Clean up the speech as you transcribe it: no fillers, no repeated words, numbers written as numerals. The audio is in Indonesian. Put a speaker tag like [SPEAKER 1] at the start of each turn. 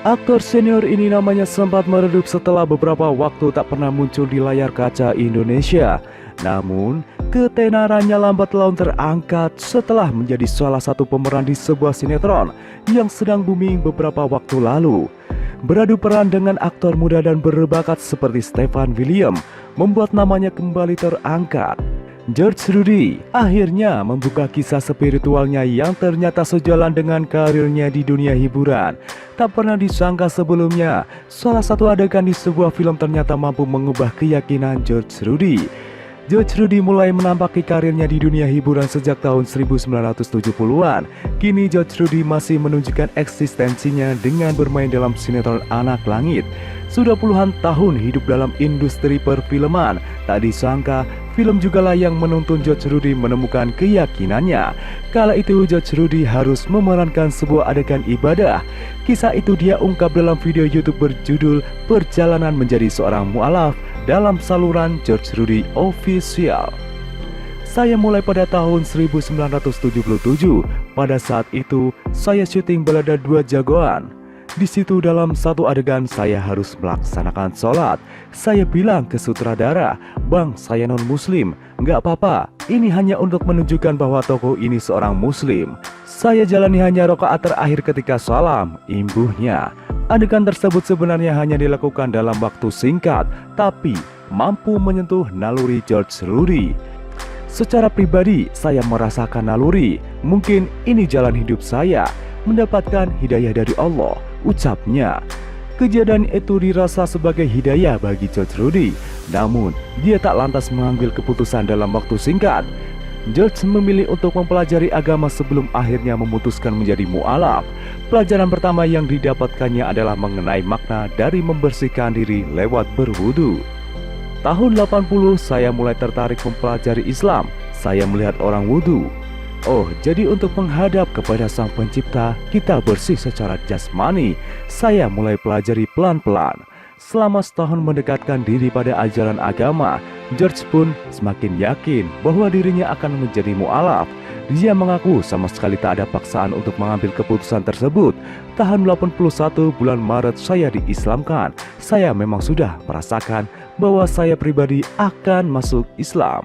[SPEAKER 1] Aktor senior ini namanya sempat meredup setelah beberapa waktu tak pernah muncul di layar kaca Indonesia. Namun, ketenarannya lambat laun terangkat setelah menjadi salah satu pemeran di sebuah sinetron yang sedang booming beberapa waktu lalu. Beradu peran dengan aktor muda dan berbakat seperti Stefan William membuat namanya kembali terangkat. George Rudy akhirnya membuka kisah spiritualnya yang ternyata sejalan dengan karirnya di dunia hiburan. Tak pernah disangka sebelumnya, salah satu adegan di sebuah film ternyata mampu mengubah keyakinan George Rudy. George Rudy mulai menampaki karirnya di dunia hiburan sejak tahun 1970-an. Kini George Rudy masih menunjukkan eksistensinya dengan bermain dalam sinetron Anak Langit. Sudah puluhan tahun hidup dalam industri perfilman, tak disangka film jugalah yang menuntun George Rudy menemukan keyakinannya. Kala itu George Rudy harus memerankan sebuah adegan ibadah. Kisah itu dia ungkap dalam video YouTube berjudul Perjalanan Menjadi Seorang Mu'alaf dalam saluran George Rudy Official. Saya mulai pada tahun 1977. Pada saat itu saya syuting Balada Dua Jagoan. Di situ dalam satu adegan saya harus melaksanakan sholat. Saya bilang ke sutradara, "Bang, saya non-muslim." "Nggak apa-apa, ini hanya untuk menunjukkan bahwa tokoh ini seorang muslim. Saya jalani hanya rakaat terakhir ketika salam," imbuhnya. Adegan tersebut sebenarnya hanya dilakukan dalam waktu singkat, tapi mampu menyentuh naluri George Rudy. "Secara pribadi, saya merasakan naluri. Mungkin ini jalan hidup saya, mendapatkan hidayah dari Allah," ucapnya. Kejadian itu dirasa sebagai hidayah bagi George Rudy. Namun, dia tak lantas mengambil keputusan dalam waktu singkat. George memilih untuk mempelajari agama sebelum akhirnya memutuskan menjadi mu'alaf. Pelajaran pertama yang didapatkannya adalah mengenai makna dari membersihkan diri lewat berwudu. Tahun 80 saya mulai tertarik mempelajari Islam. Saya melihat orang wudu. Oh, jadi untuk menghadap kepada Sang Pencipta, kita bersih secara jasmani. Saya mulai pelajari pelan-pelan. Selama setahun mendekatkan diri pada ajaran agama, George pun semakin yakin bahwa dirinya akan menjadi mu'alaf. Dia mengaku sama sekali tak ada paksaan untuk mengambil keputusan tersebut. Tahun 81 bulan Maret saya diislamkan. Saya memang sudah merasakan bahwa saya pribadi akan masuk Islam.